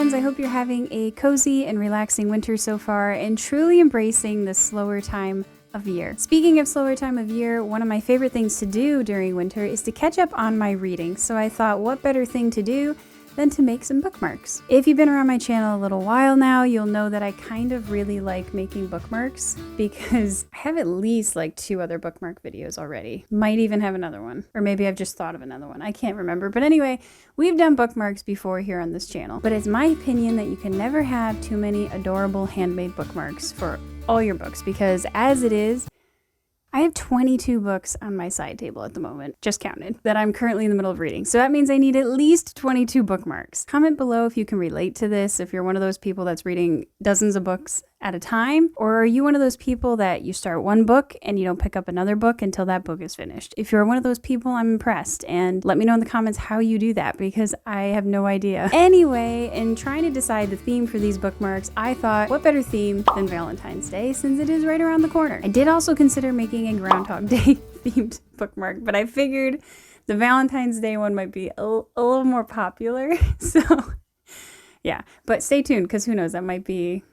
friends, I hope you're having a cozy and relaxing winter so far and truly embracing the slower time of year. Speaking of slower time of year, one of my favorite things to do during winter is to catch up on my reading. So I thought, what better thing to do than to make some bookmarks. If you've been around my channel a little while now, you'll know that I kind of really like making bookmarks because I have at least like 2 other bookmark videos already. Might even have another one, or maybe I've just thought of another one. I can't remember. But anyway, we've done bookmarks before here on this channel. But it's my opinion that you can never have too many adorable handmade bookmarks for all your books, because as it is, I have 22 books on my side table at the moment, just counted, that I'm currently in the middle of reading. So that means I need at least 22 bookmarks. Comment below if you can relate to this, if you're one of those people that's reading dozens of books at a time, or are you one of those people that you start one book and you don't pick up another book until that book is finished? If you're one of those people, I'm impressed, and let me know in the comments how you do that, because I have no idea. Anyway, in trying to decide the theme for these bookmarks, I thought, what better theme than Valentine's Day, since it is right around the corner. I did also consider making a Groundhog Day themed bookmark, but I figured the Valentine's Day one might be a little more popular. So yeah, but stay tuned, because who knows, that might be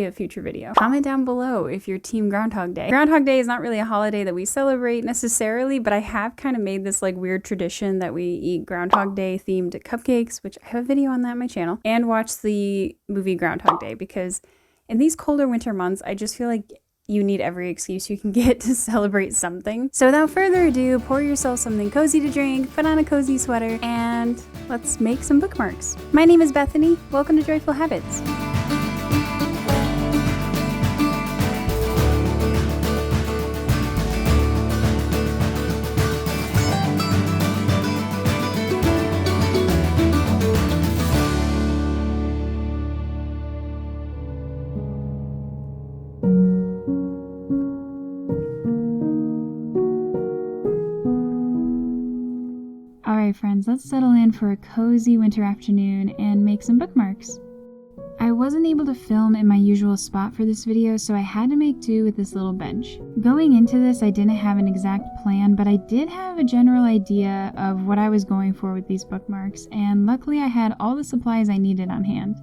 a future video. Comment down below if you're team Groundhog Day. Groundhog Day is not really a holiday that we celebrate necessarily, but I have kind of made this like weird tradition that we eat Groundhog Day themed cupcakes, which I have a video on that on my channel, and watch the movie Groundhog Day, because in these colder winter months, I just feel like you need every excuse you can get to celebrate something. So without further ado, pour yourself something cozy to drink, put on a cozy sweater, and let's make some bookmarks. My name is Bethany. Welcome to Joyful Habits. Alright friends, let's settle in for a cozy winter afternoon and make some bookmarks. I wasn't able to film in my usual spot for this video, so I had to make do with this little bench. Going into this, I didn't have an exact plan, but I did have a general idea of what I was going for with these bookmarks, and luckily I had all the supplies I needed on hand.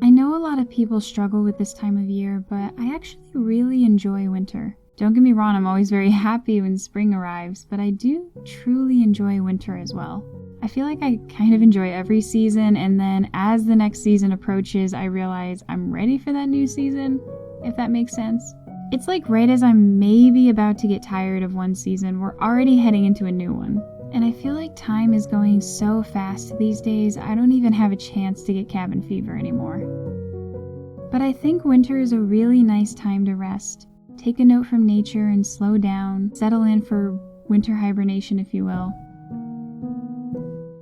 I know a lot of people struggle with this time of year, but I actually really enjoy winter. Don't get me wrong, I'm always very happy when spring arrives, but I do truly enjoy winter as well. I feel like I kind of enjoy every season, and then as the next season approaches, I realize I'm ready for that new season, if that makes sense. It's like right as I'm maybe about to get tired of one season, we're already heading into a new one. And I feel like time is going so fast these days, I don't even have a chance to get cabin fever anymore. But I think winter is a really nice time to rest. Take a note from nature and slow down, settle in for winter hibernation, if you will.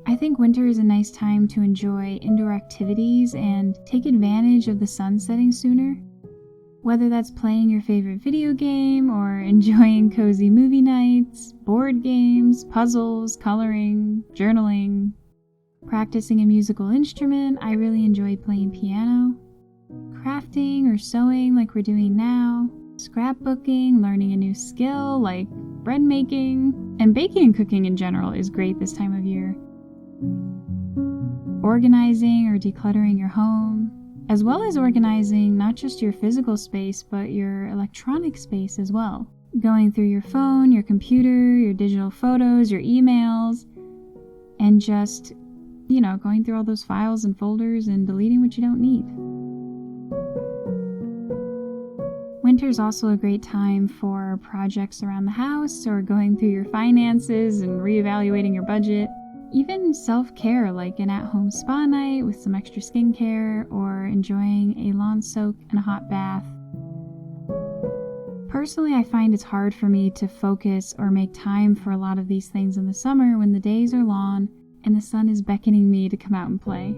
I think winter is a nice time to enjoy indoor activities and take advantage of the sun setting sooner. Whether that's playing your favorite video game or enjoying cozy movie nights, board games, puzzles, coloring, journaling, practicing a musical instrument. I really enjoy playing piano, crafting or sewing like we're doing now, scrapbooking, learning a new skill like bread making, and baking and cooking in general is great this time of year. Organizing or decluttering your home, as well as organizing not just your physical space, but your electronic space as well. Going through your phone, your computer, your digital photos, your emails, and just, going through all those files and folders and deleting what you don't need. Winter's also a great time for projects around the house or going through your finances and reevaluating your budget. Even self-care like an at-home spa night with some extra skincare or enjoying a lawn soak and a hot bath. Personally, I find it's hard for me to focus or make time for a lot of these things in the summer when the days are long and the sun is beckoning me to come out and play.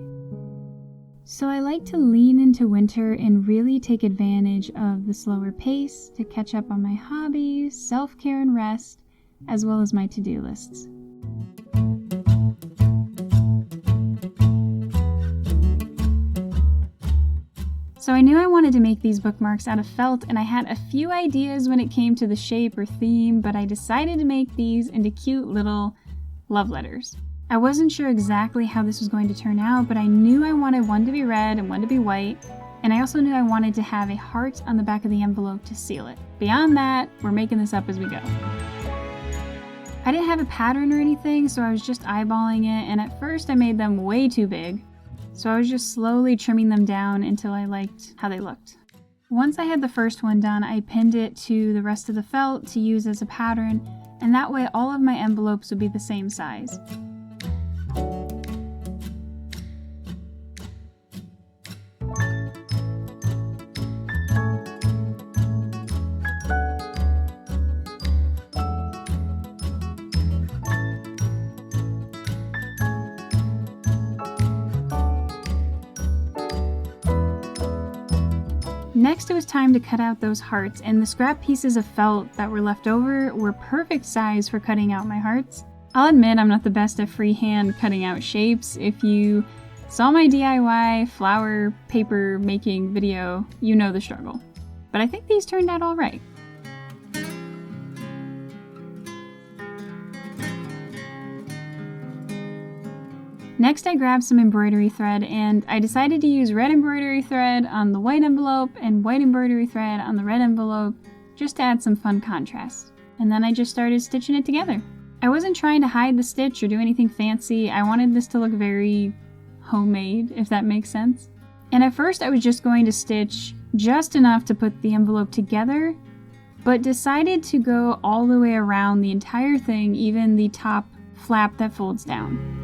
So I like to lean into winter and really take advantage of the slower pace to catch up on my hobbies, self-care and rest, as well as my to-do lists. So I knew I wanted to make these bookmarks out of felt, and I had a few ideas when it came to the shape or theme, but I decided to make these into cute little love letters. I wasn't sure exactly how this was going to turn out, but I knew I wanted one to be red and one to be white, and I also knew I wanted to have a heart on the back of the envelope to seal it. Beyond that, we're making this up as we go. I didn't have a pattern or anything, so I was just eyeballing it, and at first I made them way too big, so I was just slowly trimming them down until I liked how they looked. Once I had the first one done, I pinned it to the rest of the felt to use as a pattern, and that way all of my envelopes would be the same size. Next, it was time to cut out those hearts, and the scrap pieces of felt that were left over were perfect size for cutting out my hearts. I'll admit I'm not the best at freehand cutting out shapes. If you saw my DIY flower paper making video, you know the struggle. But I think these turned out all right. Next, I grabbed some embroidery thread, and I decided to use red embroidery thread on the white envelope and white embroidery thread on the red envelope, just to add some fun contrast. And then I just started stitching it together. I wasn't trying to hide the stitch or do anything fancy. I wanted this to look very homemade, if that makes sense. And at first I was just going to stitch just enough to put the envelope together, but decided to go all the way around the entire thing, even the top flap that folds down.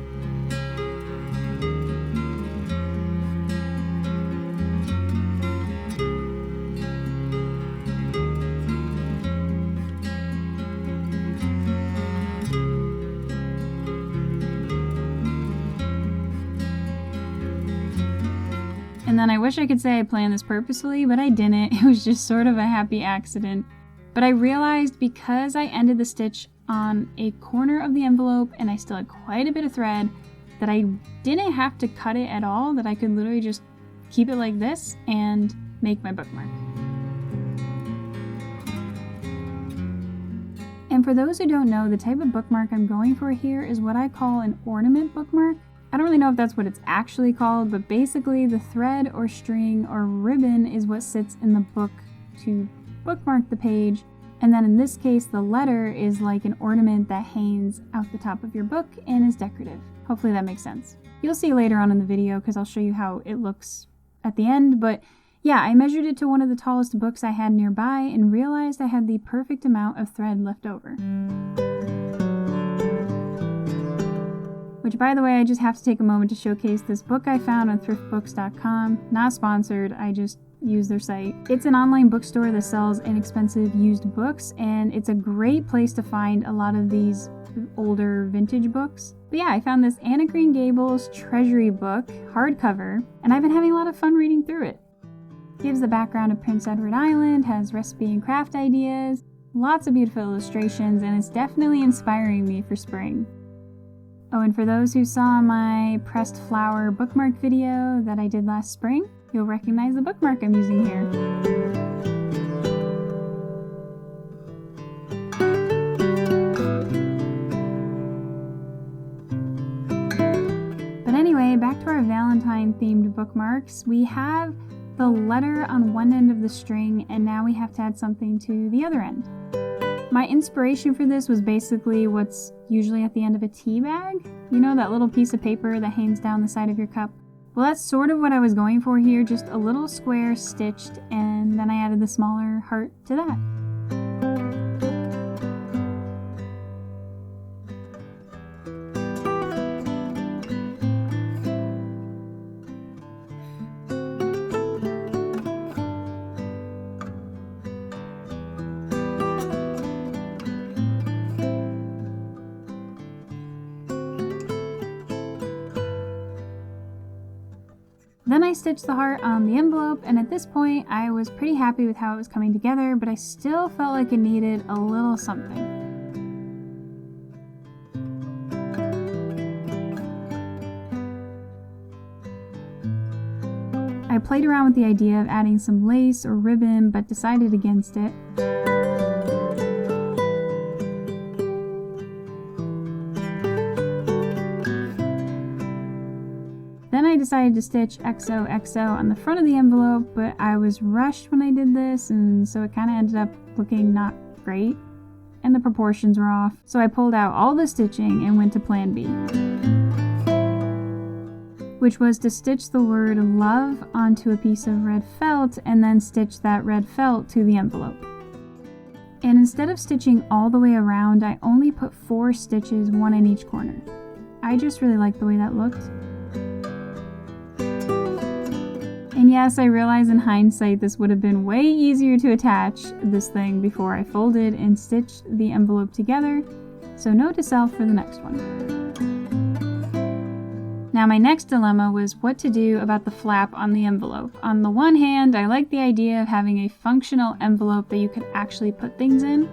And then I wish I could say I planned this purposely, but I didn't. It was just sort of a happy accident. But I realized because I ended the stitch on a corner of the envelope and I still had quite a bit of thread, that I didn't have to cut it at all, that I could literally just keep it like this and make my bookmark. And for those who don't know, the type of bookmark I'm going for here is what I call an ornament bookmark. I don't really know if that's what it's actually called, but basically the thread or string or ribbon is what sits in the book to bookmark the page, and then in this case the letter is like an ornament that hangs out the top of your book and is decorative. Hopefully that makes sense. You'll see later on in the video because I'll show you how it looks at the end, but yeah, I measured it to one of the tallest books I had nearby and realized I had the perfect amount of thread left over. Which, by the way, I just have to take a moment to showcase this book I found on thriftbooks.com. Not sponsored, I just use their site. It's an online bookstore that sells inexpensive used books, and it's a great place to find a lot of these older vintage books. But yeah, I found this Anne of Green Gables Treasury book, hardcover, and I've been having a lot of fun reading through it. It gives the background of Prince Edward Island, has recipe and craft ideas, lots of beautiful illustrations, and it's definitely inspiring me for spring. Oh, and for those who saw my pressed flower bookmark video that I did last spring, you'll recognize the bookmark I'm using here. But anyway, back to our Valentine themed bookmarks. We have the letter on one end of the string, and now we have to add something to the other end. My inspiration for this was basically what's usually at the end of a tea bag. You know, that little piece of paper that hangs down the side of your cup? Well, that's sort of what I was going for here, just a little square stitched, and then I added the smaller heart to that. Then I stitched the heart on the envelope, and at this point I was pretty happy with how it was coming together, but I still felt like it needed a little something. I played around with the idea of adding some lace or ribbon, but decided against it. Then I decided to stitch XOXO on the front of the envelope, but I was rushed when I did this, and so it kind of ended up looking not great, and the proportions were off. So I pulled out all the stitching and went to plan B, which was to stitch the word love onto a piece of red felt and then stitch that red felt to the envelope. And instead of stitching all the way around, I only put 4 stitches, 1 in each corner. I just really liked the way that looked. And yes, I realize in hindsight this would have been way easier to attach this thing before I folded and stitched the envelope together, so note to self for the next one. Now my next dilemma was what to do about the flap on the envelope. On the one hand, I like the idea of having a functional envelope that you could actually put things in,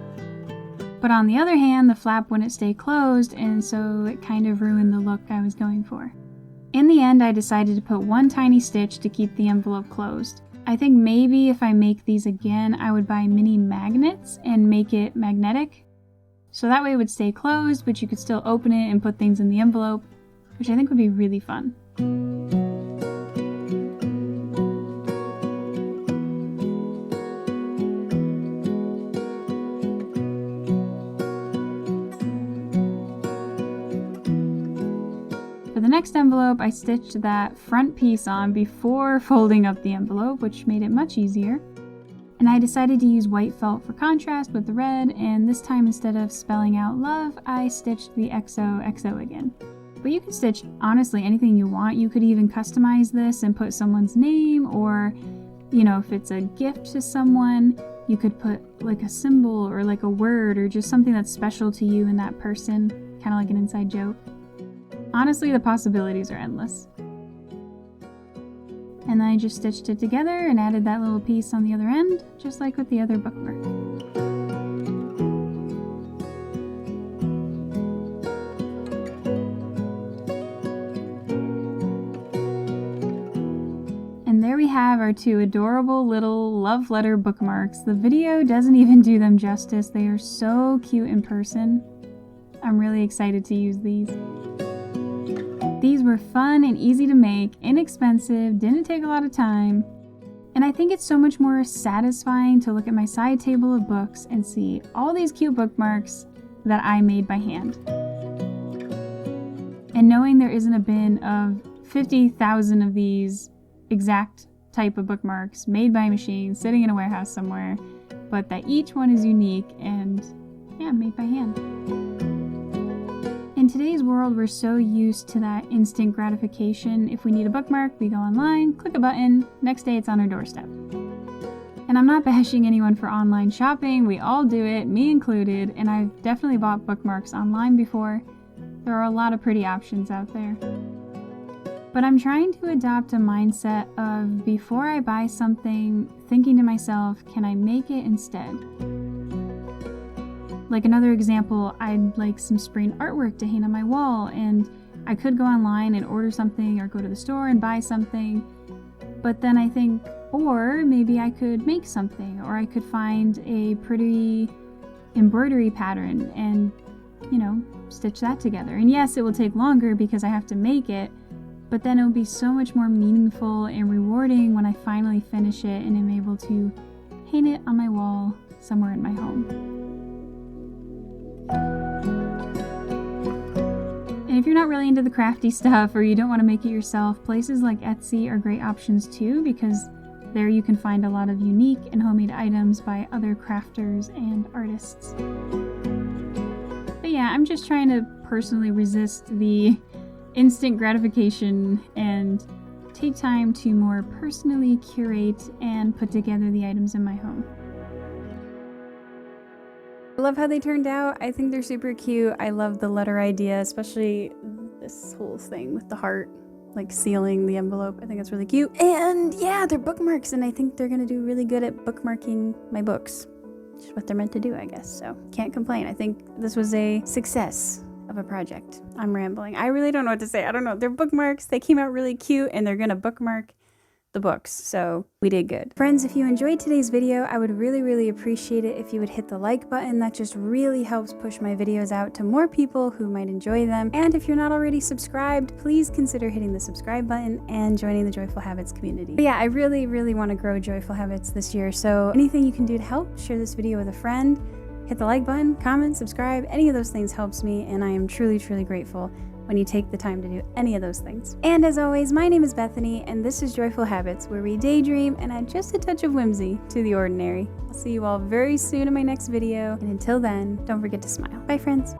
but on the other hand, the flap wouldn't stay closed, and so it kind of ruined the look I was going for. In the end, I decided to put 1 tiny stitch to keep the envelope closed. I think maybe if I make these again, I would buy mini magnets and make it magnetic. So that way it would stay closed, but you could still open it and put things in the envelope, which I think would be really fun. For the next envelope, I stitched that front piece on before folding up the envelope, which made it much easier. And I decided to use white felt for contrast with the red, and this time instead of spelling out love, I stitched the XOXO again. But you can stitch honestly anything you want. You could even customize this and put someone's name, or, you know, if it's a gift to someone, you could put like a symbol or like a word or just something that's special to you and that person, kind of like an inside joke. Honestly, the possibilities are endless. And then I just stitched it together and added that little piece on the other end, just like with the other bookmark. And there we have our 2 adorable little love letter bookmarks. The video doesn't even do them justice. They are so cute in person. I'm really excited to use these. These were fun and easy to make, inexpensive, didn't take a lot of time, and I think it's so much more satisfying to look at my side table of books and see all these cute bookmarks that I made by hand. And knowing there isn't a bin of 50,000 of these exact type of bookmarks made by a machine sitting in a warehouse somewhere, but that each one is unique and, yeah, made by hand. In today's world, we're so used to that instant gratification. If we need a bookmark, we go online, click a button, next day it's on our doorstep. And I'm not bashing anyone for online shopping, we all do it, me included, and I've definitely bought bookmarks online before. There are a lot of pretty options out there. But I'm trying to adopt a mindset of before I buy something, thinking to myself, can I make it instead? Like another example, I'd like some spring artwork to hang on my wall, and I could go online and order something or go to the store and buy something, but then I think, or maybe I could make something, or I could find a pretty embroidery pattern and, you know, stitch that together. And yes, it will take longer because I have to make it, but then it'll be so much more meaningful and rewarding when I finally finish it and am able to hang it on my wall somewhere in my home. And if you're not really into the crafty stuff or you don't want to make it yourself, places like Etsy are great options too, because there you can find a lot of unique and homemade items by other crafters and artists. But yeah, I'm just trying to personally resist the instant gratification and take time to more personally curate and put together the items in my home. I love how they turned out. I think they're super cute. I love the letter idea, especially this whole thing with the heart, like sealing the envelope. I think it's really cute. And yeah, they're bookmarks, and I think they're gonna do really good at bookmarking my books. Which is what they're meant to do, I guess. So can't complain. I think this was a success of a project. I'm rambling. I really don't know what to say. I don't know. They're bookmarks. They came out really cute, and they're gonna bookmark the books, so we did good. Friends, if you enjoyed today's video, I would really appreciate it if you would hit the like button. That just really helps push my videos out to more people who might enjoy them. And if you're not already subscribed, please consider hitting the subscribe button and joining the Joyful Habits community. But yeah, I really want to grow Joyful Habits this year, so anything you can do to help, share this video with a friend, hit the like button, comment, subscribe, any of those things helps me, and I am truly grateful when you take the time to do any of those things. And as always, my name is Bethany, and this is Joyful Habits, where we daydream and add just a touch of whimsy to the ordinary. I'll see you all very soon in my next video, and until then, don't forget to smile. Bye, friends.